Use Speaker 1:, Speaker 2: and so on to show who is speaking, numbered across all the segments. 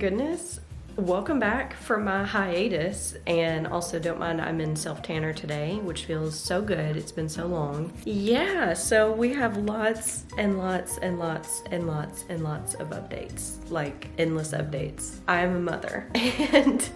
Speaker 1: goodness. Welcome back from my hiatus, and also don't mind I'm in self-tanner today, which feels so good. It's been so long. Yeah, so we have lots and lots and lots and lots and lots of updates, like endless updates. I am a mother and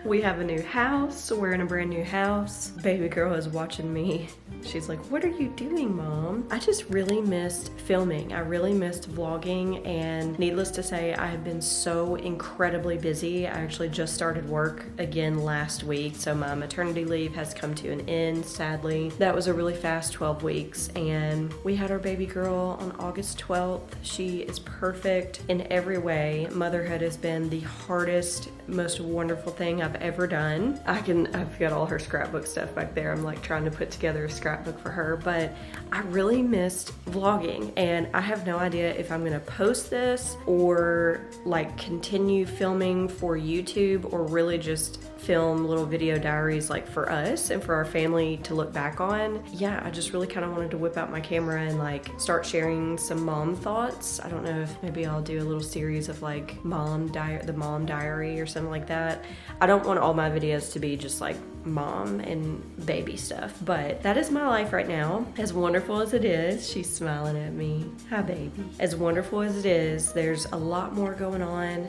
Speaker 1: we have a new house. We're in a brand new house. Baby girl is watching me. She's like, what are you doing, Mom? I just really missed filming. I really missed vlogging, and needless to say, I have been so incredibly busy. I actually just started work again last week, so my maternity leave has come to an end, sadly. That was a really fast 12 weeks, and we had our baby girl on August 12th. She is perfect in every way. Motherhood has been the hardest, most wonderful thing I've ever done. I've got all her scrapbook stuff back there. I'm like trying to put together a scrapbook for her, but I really missed vlogging, and I have no idea if I'm gonna post this or like continue filming for YouTube or really just film little video diaries like for us and for our family to look back on. Yeah, I just really kind of wanted to whip out my camera and like start sharing some mom thoughts. I don't know if maybe I'll do a little series of like the Mom Diary or something like that. I don't want all my videos to be just like mom and baby stuff, but that is my life right now. As wonderful as it is, she's smiling at me. Hi, baby. As wonderful as it is, there's a lot more going on,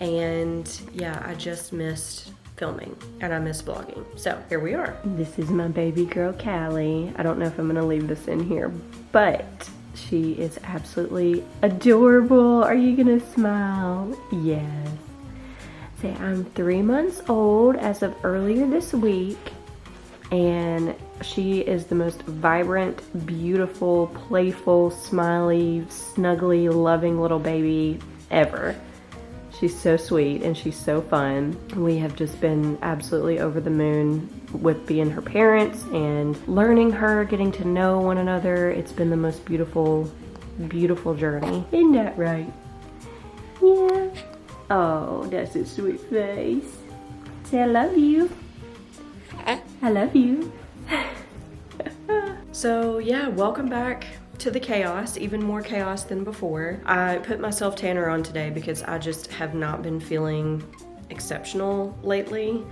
Speaker 1: and yeah, I just missed filming and I miss vlogging. So here we are. This is my baby girl, Callie. I don't know if I'm gonna leave this in here, but she is absolutely adorable. Are you gonna smile? Yes. Say, I'm 3 months old as of earlier this week, and she is the most vibrant, beautiful, playful, smiley, snuggly, loving little baby ever. She's so sweet and she's so fun. We have just been absolutely over the moon with being her parents and learning her, getting to know one another. It's been the most beautiful, beautiful journey. Isn't that right? Yeah. Oh, that's a sweet face. Say I love you. I love you. So yeah, welcome back to the chaos, even more chaos than before. I put my self-tanner on today because I just have not been feeling exceptional lately.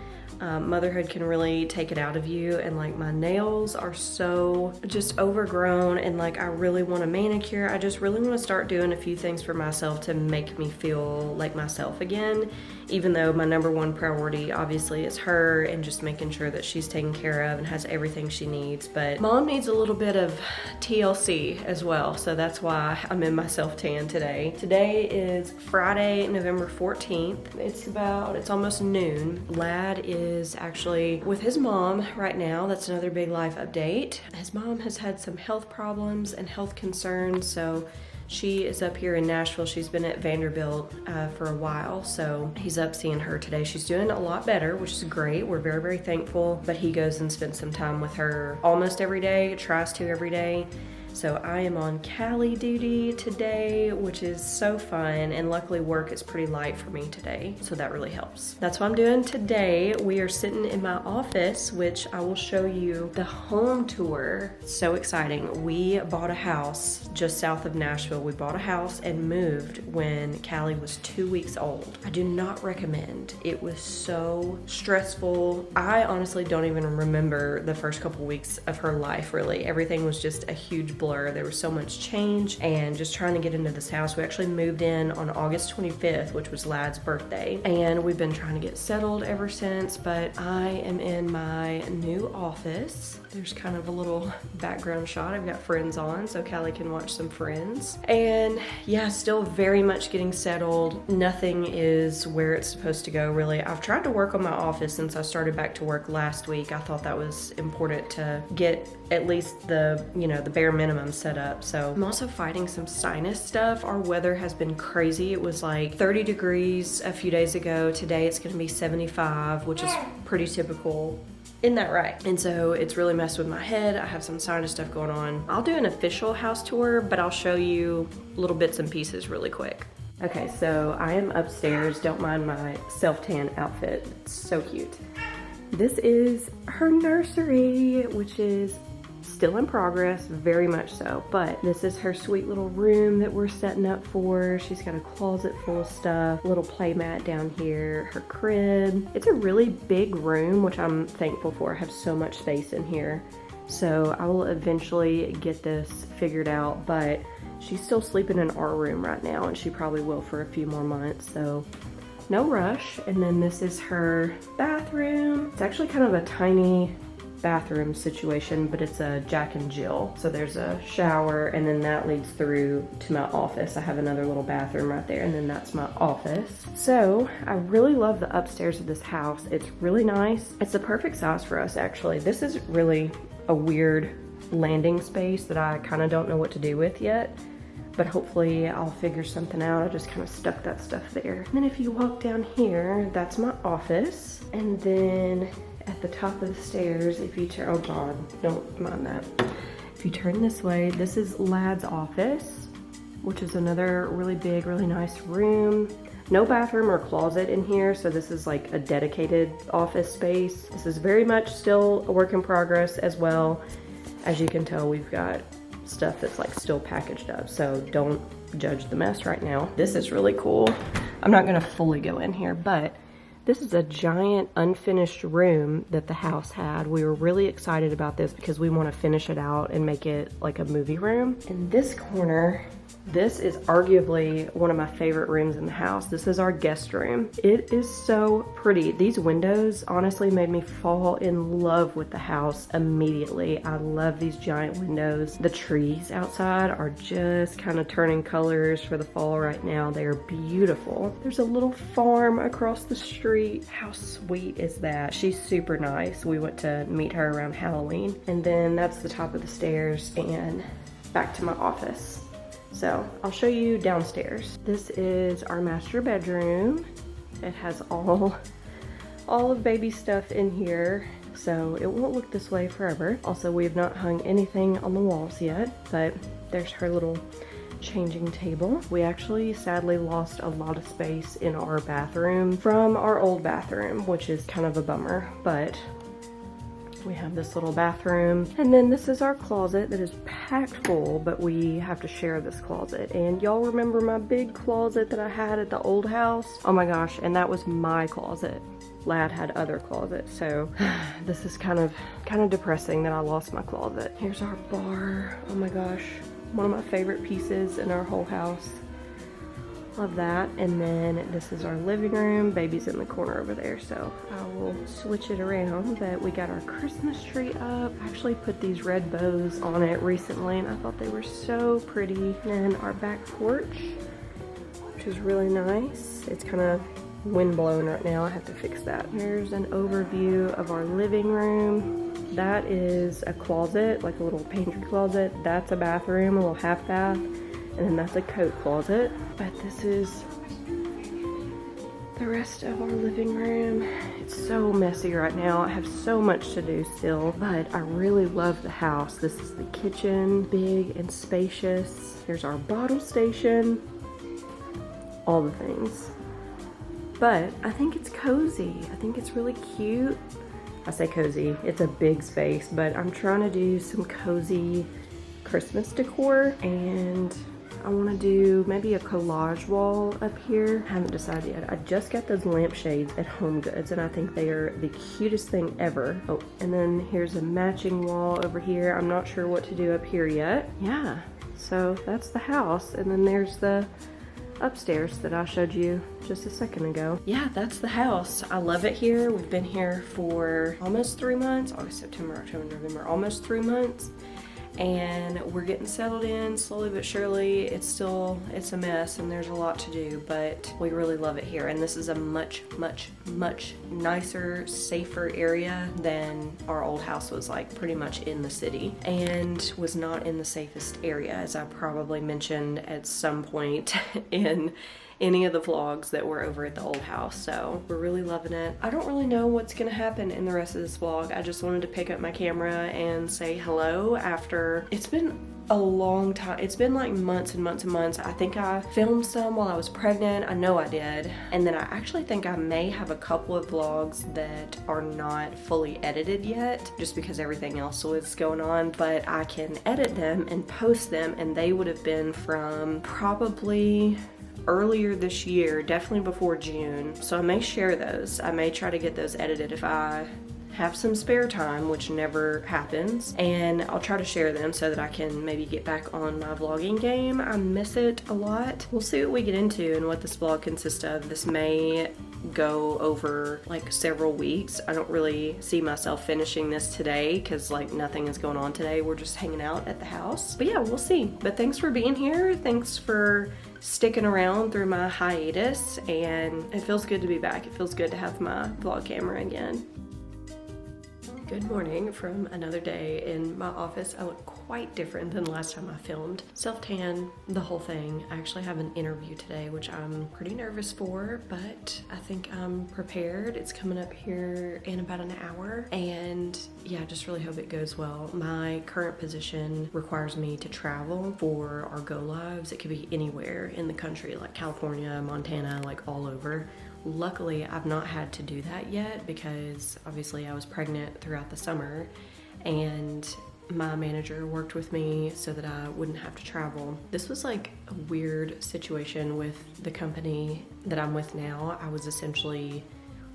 Speaker 1: Motherhood can really take it out of you, and like my nails are so just overgrown, and like I really want a manicure. I just really want to start doing a few things for myself to make me feel like myself again, even though my number one priority obviously is her and just making sure that she's taken care of and has everything she needs. But mom needs a little bit of TLC as well, so that's why I'm in my self-tan today. Today is Friday, November 14th. It's almost noon. Lad is actually with his mom right now. That's another big life update. His mom has had some health problems and health concerns, so she is up here in Nashville. She's been at Vanderbilt for a while, so he's up seeing her today. She's doing a lot better, which is great. We're very, very thankful, but he goes and spends some time with her almost every day, tries to every day. So I am on Callie duty today, which is so fun, and luckily work is pretty light for me today, so that really helps. That's what I'm doing today. We are sitting in my office, which I will show you the home tour. So exciting. We bought a house just south of Nashville. We bought a house and moved when Callie was 2 weeks old. I do not recommend. It was so stressful. I honestly don't even remember the first couple weeks of her life, really. Everything was just a huge blur. There was so much change, and just trying to get into this house. We actually moved in on August 25th, which was Lad's birthday, and we've been trying to get settled ever since. But I am in my new office. There's kind of a little background shot. I've got Friends on so Callie can watch some Friends, and yeah, still very much getting settled. Nothing is where it's supposed to go, really. I've tried to work on my office since I started back to work last week. I thought that was important to get at least the bare minimum set up. So I'm also fighting some sinus stuff. Our weather has been crazy. It was like 30 degrees a few days ago. Today it's gonna be 75, which is pretty typical. Isn't that right? And so it's really messed with my head. I have some sinus stuff going on. I'll do an official house tour, but I'll show you little bits and pieces really quick. Okay, so I am upstairs. Don't mind my self-tan outfit. It's so cute. This is her nursery, which is still in progress, very much so. But this is her sweet little room that we're setting up for her. She's got a closet full of stuff, a little play mat down here, her crib. It's a really big room, which I'm thankful for. I have so much space in here. So I will eventually get this figured out, but she's still sleeping in our room right now, and she probably will for a few more months, so no rush. And then this is her bathroom. It's actually kind of a tiny bathroom situation, but it's a Jack and Jill. So there's a shower, and then that leads through to my office. I have another little bathroom right there, and then that's my office. So I really love the upstairs of this house. It's really nice. It's the perfect size for us, actually. This is really a weird landing space that I kind of don't know what to do with yet, but hopefully I'll figure something out. I just kind of stuck that stuff there. And then if you walk down here, that's my office. And then at the top of the stairs, if you turn, oh God, don't mind that. If you turn this way, this is Lad's office, which is another really big, really nice room. No bathroom or closet in here, so this is like a dedicated office space. This is very much still a work in progress as well. As you can tell, we've got stuff that's like still packaged up, so don't judge the mess right now. This is really cool. I'm not gonna fully go in here, but this is a giant unfinished room that the house had. We were really excited about this because we want to finish it out and make it like a movie room. In this corner, this is arguably one of my favorite rooms in the house. This is our guest room. It is so pretty. These windows honestly made me fall in love with the house immediately. I love these giant windows. The trees outside are just kind of turning colors for the fall right now. They are beautiful. There's a little farm across the street. How sweet is that? She's super nice. We went to meet her around Halloween. And then that's the top of the stairs and back to my office. So I'll show you downstairs. This is our master bedroom. It has all of baby stuff in here, so it won't look this way forever. Also, we have not hung anything on the walls yet, but there's her little changing table. We actually sadly lost a lot of space in our bathroom from our old bathroom, which is kind of a bummer, but we have this little bathroom. And then this is our closet that is packed full, but we have to share this closet. And y'all remember my big closet that I had at the old house? Oh my gosh, and that was my closet. Lad had other closets, so this is kind of depressing that I lost my closet. Here's our bar. Oh my gosh, one of my favorite pieces in our whole house. Love that. And then this is our living room. Baby's in the corner over there, so I will switch it around. But we got our Christmas tree up. I actually put these red bows on it recently, and I thought they were so pretty. And our back porch, which is really nice. It's kind of wind blown right now. I have to fix that. Here's an overview of our living room. That is a closet, like a little pantry closet. That's a bathroom, a little half bath. And then that's a coat closet. But this is the rest of our living room. It's so messy right now. I have so much to do still, but I really love the house. This is the kitchen, big and spacious. There's our bottle station, all the things. But I think it's cozy. I think it's really cute. I say cozy, it's a big space, but I'm trying to do some cozy Christmas decor, and I want to do maybe a collage wall up here. I haven't decided yet. I just got those lampshades at Home Goods, and I think they are the cutest thing ever. Oh, and then here's a matching wall over here. I'm not sure what to do up here yet. Yeah, so that's the house, and then there's the upstairs that I showed you just a second ago. Yeah, that's the house. I love it here. We've been here for almost 3 months. August, September, October, November, almost 3 months. And we're getting settled in slowly but surely. It's a mess and there's a lot to do, but we really love it here. And this is a much, much, much nicer, safer area than our old house was, like pretty much in the city, and was not in the safest area, as I probably mentioned at some point in any of the vlogs that were over at the old house. So we're really loving it. I don't really know what's gonna happen in the rest of this vlog. I just wanted to pick up my camera and say hello after it's been a long time. It's been like months and months and months. I think I filmed some while I was pregnant. I know I did. And then I actually think I may have a couple of vlogs that are not fully edited yet, just because everything else was going on, but I can edit them and post them, and they would have been from probably earlier this year, definitely before June. So I may share those. I may try to get those edited if I have some spare time, which never happens, and I'll try to share them so that I can maybe get back on my vlogging game. I miss it a lot. We'll see what we get into and what this vlog consists of. This may go over like several weeks. I don't really see myself finishing this today because like nothing is going on today. We're just hanging out at the house. But yeah, we'll see. But thanks for being here. Thanks for sticking around through my hiatus, and it feels good to be back. It feels good to have my vlog camera again. Good morning from another day in my office. I look quite different than the last time I filmed. Self-tan, the whole thing. I actually have an interview today, which I'm pretty nervous for, but I think I'm prepared. It's coming up here in about an hour, and yeah, I just really hope it goes well. My current position requires me to travel for our go lives. It could be anywhere in the country, like California, Montana, like all over. Luckily, I've not had to do that yet because obviously I was pregnant throughout the summer, and my manager worked with me so that I wouldn't have to travel. This was like a weird situation with the company that I'm with now. I was essentially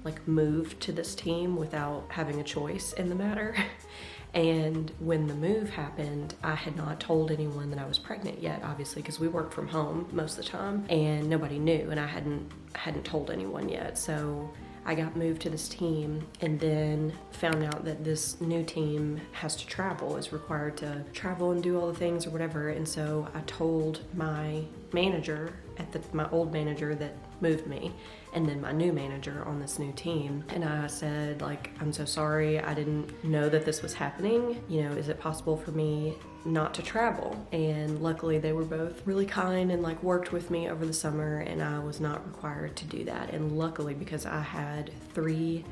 Speaker 1: like moved to this team without having a choice in the matter. And when the move happened, I had not told anyone that I was pregnant yet, obviously, because we worked from home most of the time and nobody knew, and I hadn't told anyone yet. So I got moved to this team and then found out that this new team has to travel, is required to travel and do all the things or whatever. And so I told my manager my old manager that moved me, and then my new manager on this new team, and I said, like, I'm so sorry, I didn't know that this was happening. You know, is it possible for me not to travel? And luckily they were both really kind and like worked with me over the summer, and I was not required to do that. And luckily, because I had 3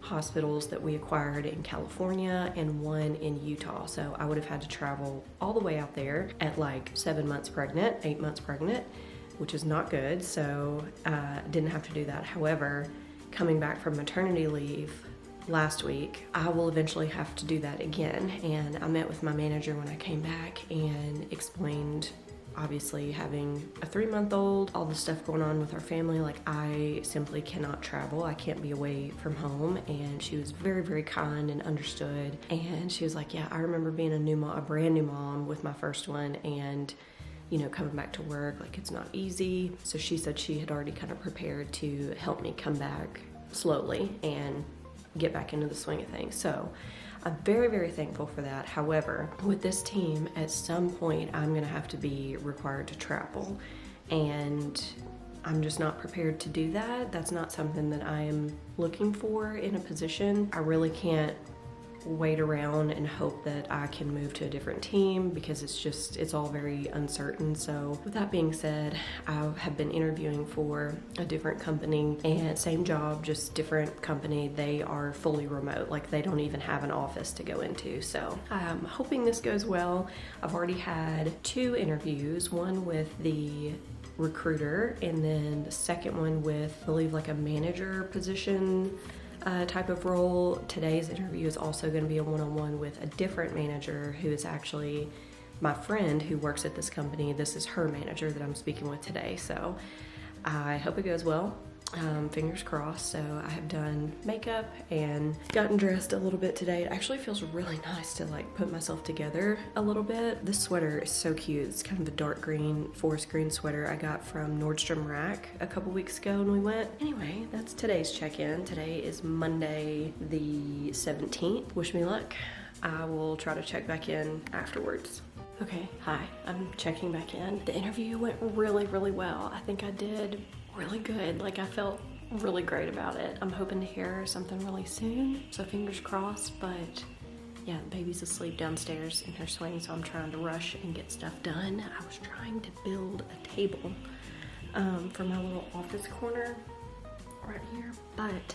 Speaker 1: hospitals that we acquired in California and 1 in Utah, so I would have had to travel all the way out there at like 7 months pregnant, 8 months pregnant, which is not good. So didn't have to do that. However, coming back from maternity leave last week, I will eventually have to do that again. And I met with my manager when I came back and explained, obviously having a 3-month-old, all the stuff going on with our family, like I simply cannot travel. I can't be away from home. And she was very, very kind and understood. And she was like, yeah, I remember being a brand new mom with my first one, and you know, coming back to work, like it's not easy. So she said she had already kind of prepared to help me come back slowly and get back into the swing of things. So I'm very, very thankful for that. However, with this team, at some point, I'm gonna have to be required to travel, and I'm just not prepared to do that. That's not something that I am looking for in a position. I really can't wait around and hope that I can move to a different team, because it's all very uncertain. So with that being said, I have been interviewing for a different company, and same job, just different company. They are fully remote, like they don't even have an office to go into. So I'm hoping this goes well. I've already had 2 interviews, one with the recruiter, and then the second one with, I believe, like a manager position type of role. Today's interview is also going to be a one-on-one with a different manager who is actually my friend who works at this company. This is her manager that I'm speaking with today. So I hope it goes well. Fingers crossed. So I have done makeup and gotten dressed a little bit today. It actually feels really nice to like put myself together a little bit. This sweater is so cute. It's kind of a dark green, forest green sweater I got from Nordstrom Rack a couple weeks ago when we went. Anyway, that's today's check-in. Today is Monday the 17th. Wish me luck. I will try to check back in afterwards. Okay, hi, I'm checking back in. The interview went really, really well. I think I did really good. Like, I felt really great about it. I'm hoping to hear something really soon, so fingers crossed. But yeah, the baby's asleep downstairs in her swing, so I'm trying to rush and get stuff done. I was trying to build a table for my little office corner right here, but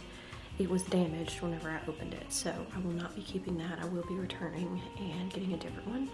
Speaker 1: it was damaged whenever I opened it, so I will not be keeping that. I will be returning and getting a different one.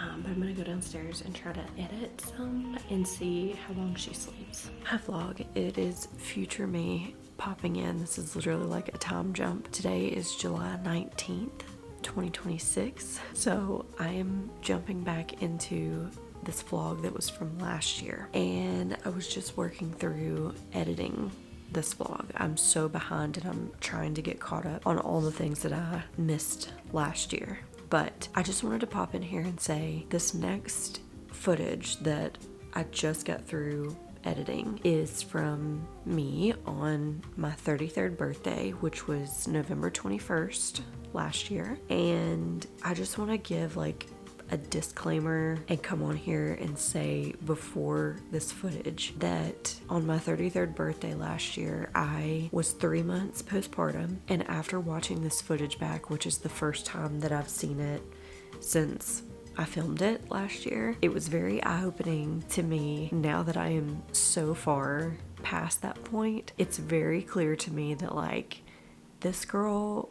Speaker 1: But I'm gonna go downstairs and try to edit some and see how long she sleeps. Hi vlog, it is future me popping in. This is literally like a time jump. Today is July 19th, 2026. So I am jumping back into this vlog that was from last year. And I was just working through editing this vlog. I'm so behind and I'm trying to get caught up on all the things that I missed last year. But I just wanted to pop in here and say this next footage that I just got through editing is from me on my 33rd birthday, which was November 21st last year. And I just want to give like a disclaimer and come on here and say before this footage that on my 33rd birthday last year, I was 3 months postpartum. And after watching this footage back, which is the first time that I've seen it since I filmed it last year, it was very eye-opening to me. Now that I am so far past that point, it's very clear to me that like this girl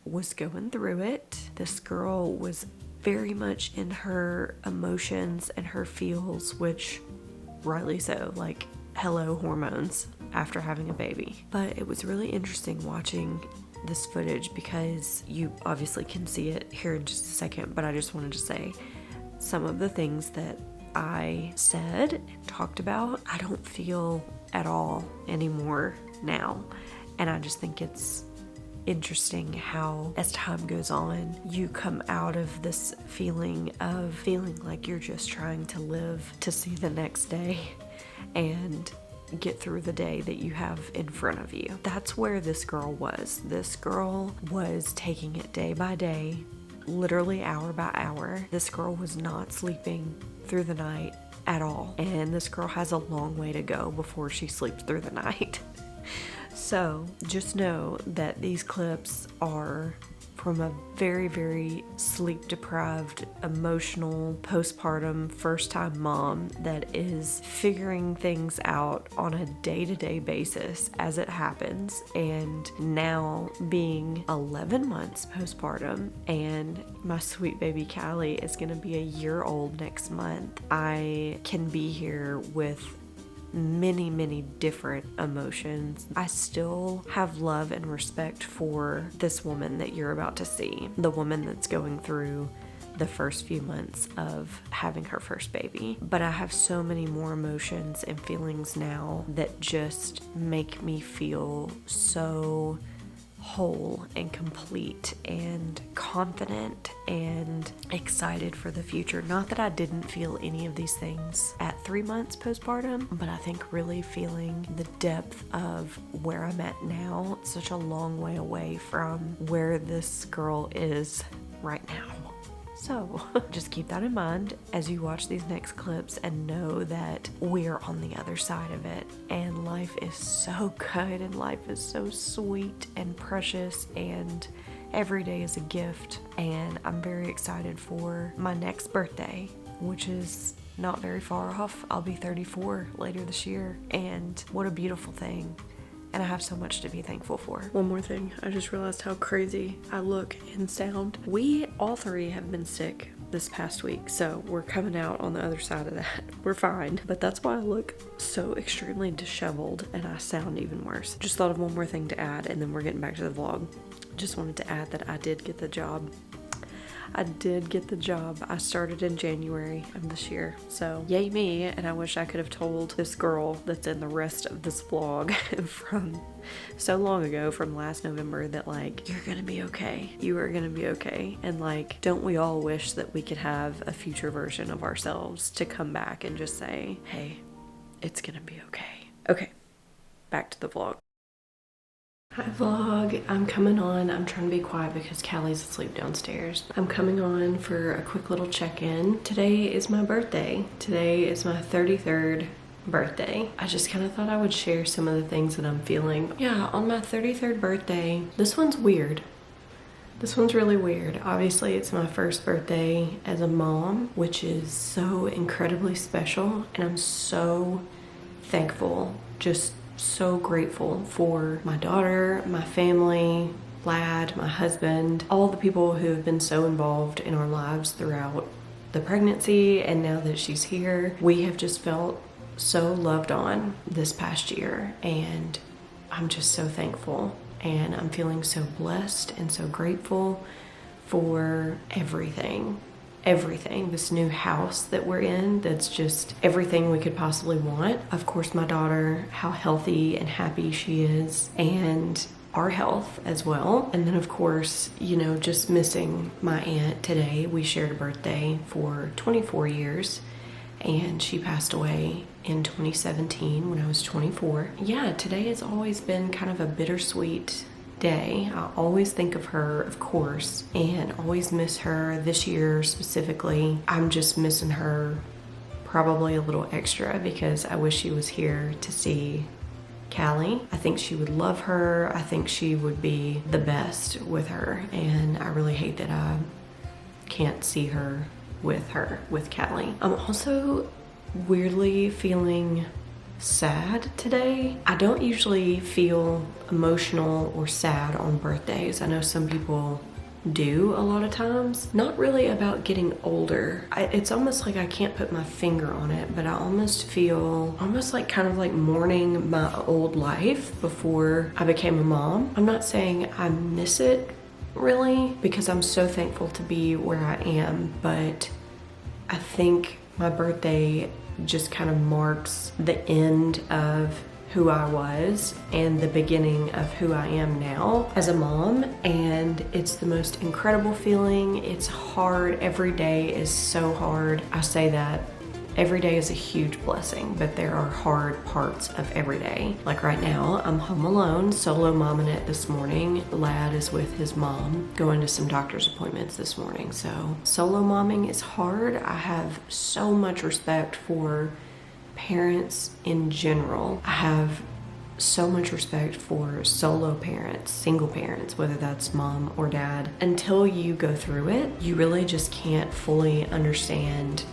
Speaker 1: was going through it. This girl was very much in her emotions and her feels, which rightly so, like hello hormones after having a baby. But it was really interesting watching this footage because you obviously can see it here in just a second, but I just wanted to say some of the things that I said and talked about, I don't feel at all anymore now. And I just think it's interesting how as time goes on you come out of this feeling like you're just trying to live to see the next day and get through the day that you have in front of you. That's where this girl was. This girl was taking it day by day, literally hour by hour. This girl was not sleeping through the night at all, and this girl has a long way to go before she sleeps through the night. So just know that these clips are from a very, very sleep deprived, emotional, postpartum, first time mom that is figuring things out on a day-to-day basis as it happens. And now being 11 months postpartum and my sweet baby Callie is gonna be a year old next month, I can be here with many different emotions. I still have love and respect for this woman that you're about to see, the woman that's going through the first few months of having her first baby. But I have so many more emotions and feelings now that just make me feel so whole and complete and confident and excited for the future. Not that I didn't feel any of these things at 3 months postpartum, but I think really feeling the depth of where I'm at now, such a long way away from where this girl is right now. So just keep that in mind as you watch these next clips and know that we're on the other side of it. And life is so good and life is so sweet and precious and every day is a gift. And I'm very excited for my next birthday, which is not very far off. I'll be 34 later this year, and what a beautiful thing. And I have so much to be thankful for. One more thing, I just realized how crazy I look and sound. We all three have been sick this past week, so we're coming out on the other side of that. We're fine, but that's why I look so extremely disheveled and I sound even worse. Just thought of one more thing to add and then we're getting back to the vlog. Just wanted to add that I did get the job. I started in January of this year, so yay me. And I wish I could have told this girl that's in the rest of this vlog from so long ago, from last November, that like, you're gonna be okay. You are gonna be okay. And like, don't we all wish that we could have a future version of ourselves to come back and just say, hey, it's gonna be okay. Okay, back to the vlog. Hi vlog, I'm coming on. I'm trying to be quiet because Callie's asleep downstairs. I'm coming on for a quick little check-in. Today is my birthday. Today is my 33rd birthday. I just kind of thought I would share some of the things that I'm feeling. Yeah, on my 33rd birthday, this one's weird. This one's really weird. Obviously, it's my first birthday as a mom, which is so incredibly special, and I'm so thankful, just so grateful for my daughter, my family, Lad, my husband, all the people who have been so involved in our lives throughout the pregnancy and now that she's here. We have just felt so loved on this past year, and I'm just so thankful, and I'm feeling so blessed and so grateful for everything. This new house that we're in, that's just everything we could possibly want. Of course, my daughter, how healthy and happy she is, and our health as well. And then of course, you know, just missing my aunt today. We shared a birthday for 24 years and she passed away in 2017 when I was 24. Yeah, today has always been kind of a bittersweet day. I always think of her, of course, and always miss her. This year specifically, I'm just missing her probably a little extra because I wish she was here to see Callie. I think she would love her. I think she would be the best with her, and I really hate that I can't see her, with Callie. I'm also weirdly feeling sad today. I don't usually feel emotional or sad on birthdays. I know some people do a lot of times. Not really about getting older. It's almost like I can't put my finger on it, but I almost feel almost like kind of like mourning my old life before I became a mom. I'm not saying I miss it really, because I'm so thankful to be where I am, but I think my birthday just kind of marks the end of who I was and the beginning of who I am now as a mom, and it's the most incredible feeling. It's hard. Every day is so hard. I say that every day is a huge blessing, but there are hard parts of every day. Like right now, I'm home alone, solo momming it this morning. Lad is with his mom, going to some doctor's appointments this morning. So solo momming is hard. I have so much respect for parents in general. I have so much respect for solo parents, single parents, whether that's mom or dad. Until you go through it, you really just can't fully understand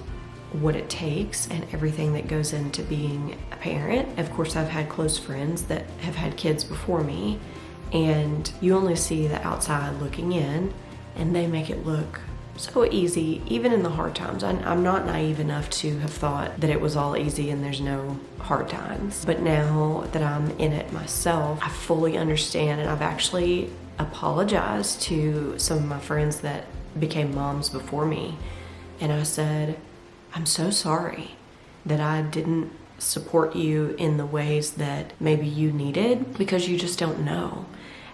Speaker 1: what it takes and everything that goes into being a parent. Of course, I've had close friends that have had kids before me, and you only see the outside looking in, and they make it look so easy, even in the hard times. I'm not naive enough to have thought that it was all easy and there's no hard times. But now that I'm in it myself, I fully understand, and I've actually apologized to some of my friends that became moms before me. And I said, I'm so sorry that I didn't support you in the ways that maybe you needed, because you just don't know.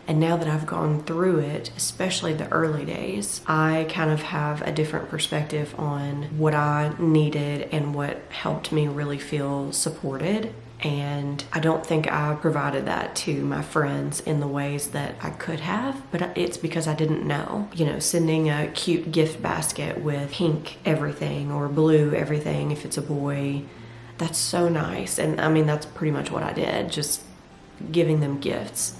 Speaker 1: And now that I've gone through it, especially the early days, I kind of have a different perspective on what I needed and what helped me really feel supported. And I don't think I provided that to my friends in the ways that I could have, but it's because I didn't know. You know, sending a cute gift basket with pink everything or blue everything if it's a boy, that's so nice. And I mean, that's pretty much what I did, just giving them gifts.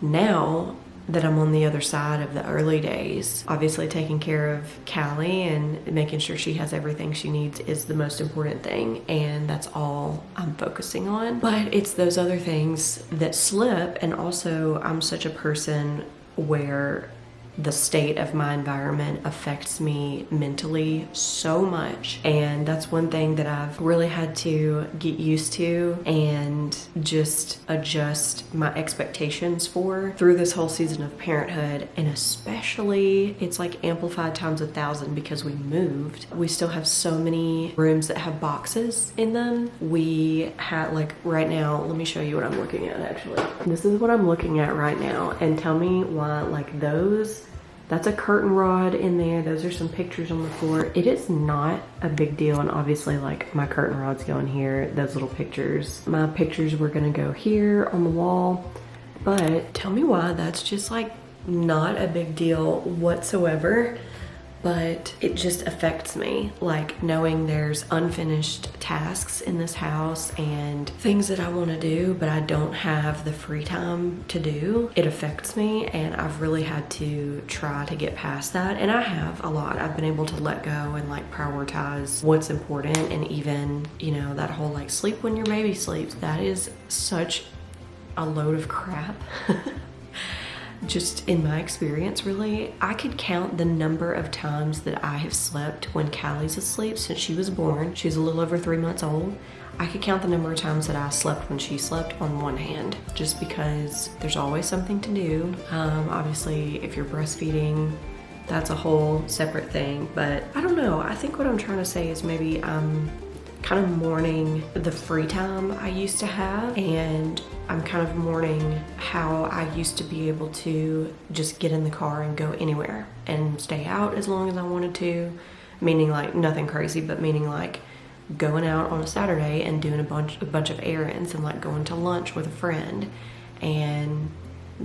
Speaker 1: Now that I'm on the other side of the early days, obviously taking care of Callie and making sure she has everything she needs is the most important thing, and that's all I'm focusing on. But it's those other things that slip, and also I'm such a person where the state of my environment affects me mentally so much, and that's one thing that I've really had to get used to and just adjust my expectations for through this whole season of parenthood. And especially it's like amplified times 1,000 because we moved. We still have so many rooms that have boxes in them. We had, like right now, let me show you what I'm looking at actually. This is what I'm looking at right now, and tell me why, like that's a curtain rod in there. Those are some pictures on the floor. It is not a big deal, and obviously like my curtain rods go in here, those little pictures. My pictures were gonna go here on the wall, but tell me why that's just like not a big deal whatsoever. But it just affects me, like knowing there's unfinished tasks in this house and things that I want to do, but I don't have the free time to do. It affects me, and I've really had to try to get past that. And I have a lot. I've been able to let go and like prioritize what's important. And even, you know, that whole like sleep when your baby sleeps, that is such a load of crap. just in my experience really, I could count the number of times that I have slept when Callie's asleep since she was born. She's a little over 3 months old. I could count the number of times that I slept when she slept on one hand, just because there's always something to do. Obviously, if you're breastfeeding, that's a whole separate thing, but I don't know. I think what I'm trying to say is maybe I'm kind of mourning the free time I used to have, and I'm kind of mourning how I used to be able to just get in the car and go anywhere and stay out as long as I wanted to, meaning like nothing crazy, but meaning like going out on a Saturday and doing a bunch of errands and like going to lunch with a friend and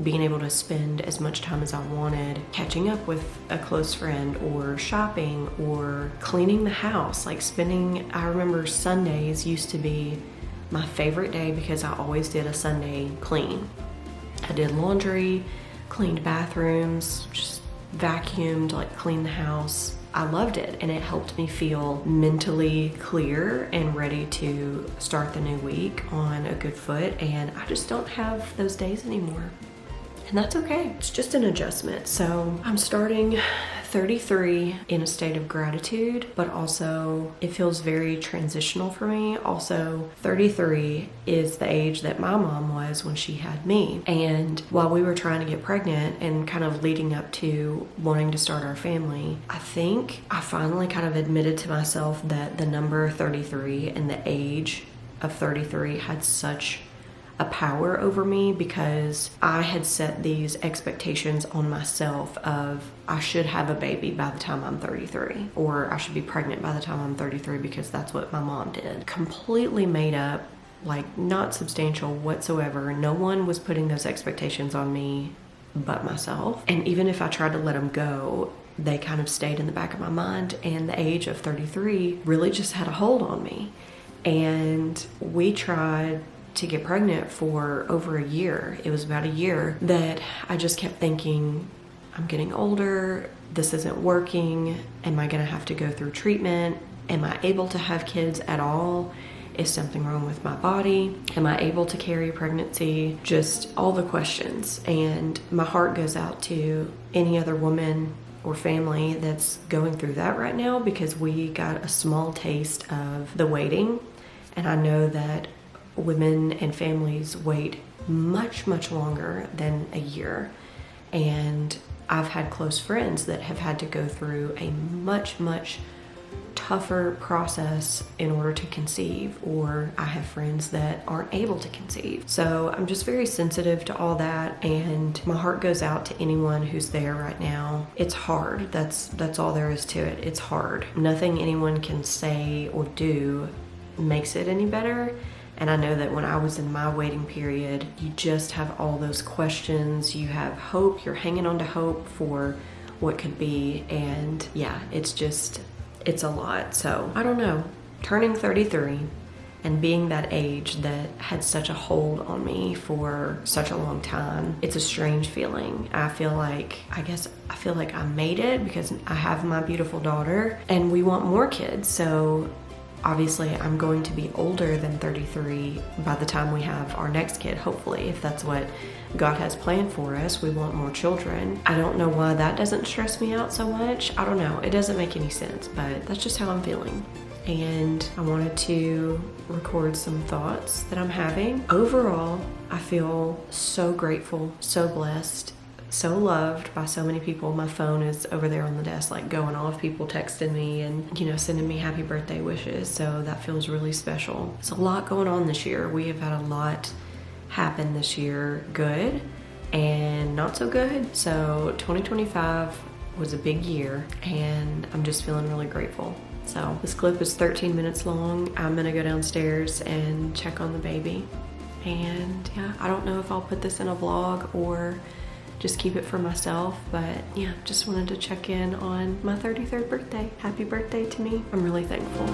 Speaker 1: being able to spend as much time as I wanted catching up with a close friend or shopping or cleaning the house. Like I remember Sundays used to be my favorite day because I always did a Sunday clean. I did laundry, cleaned bathrooms, just vacuumed, like cleaned the house. I loved it, and it helped me feel mentally clear and ready to start the new week on a good foot, and I just don't have those days anymore. And that's okay. It's just an adjustment. So I'm starting 33 in a state of gratitude, but also it feels very transitional for me. Also, 33 is the age that my mom was when she had me. And while we were trying to get pregnant and kind of leading up to wanting to start our family, I think I finally kind of admitted to myself that the number 33 and the age of 33 had such a power over me, because I had set these expectations on myself of I should have a baby by the time I'm 33, or I should be pregnant by the time I'm 33 because that's what my mom did. Completely made up, like not substantial whatsoever. No one was putting those expectations on me but myself. And even if I tried to let them go, they kind of stayed in the back of my mind, and the age of 33 really just had a hold on me. And we tried to get pregnant for over a year. It was about a year that I just kept thinking, I'm getting older, this isn't working, am I gonna have to go through treatment? Am I able to have kids at all? Is something wrong with my body? Am I able to carry a pregnancy? Just all the questions. And my heart goes out to any other woman or family that's going through that right now, because we got a small taste of the waiting. And I know that women and families wait much, much longer than a year. And I've had close friends that have had to go through a much, much tougher process in order to conceive, or I have friends that aren't able to conceive. So I'm just very sensitive to all that, and my heart goes out to anyone who's there right now. It's hard. That's all there is to it. It's hard. Nothing anyone can say or do makes it any better. And I know that when I was in my waiting period, you just have all those questions. You have hope. You're hanging on to hope for what could be. And yeah, it's a lot. So I don't know. Turning 33 and being that age that had such a hold on me for such a long time, it's a strange feeling. I feel like I made it because I have my beautiful daughter and we want more kids. So obviously, I'm going to be older than 33 by the time we have our next kid, hopefully, if that's what God has planned for us. We want more children. I don't know why that doesn't stress me out so much. I don't know. It doesn't make any sense, but that's just how I'm feeling. And I wanted to record some thoughts that I'm having. Overall, I feel so grateful, so blessed, so loved by so many people. My phone is over there on the desk, like going off, people texting me and, sending me happy birthday wishes. So that feels really special. It's a lot going on this year. We have had a lot happen this year, good and not so good. So 2025 was a big year, and I'm just feeling really grateful. So this clip is 13 minutes long. I'm gonna go downstairs and check on the baby. And yeah, I don't know if I'll put this in a vlog or just keep it for myself, but yeah, just wanted to check in on my 33rd birthday. Happy birthday to me. I'm really thankful.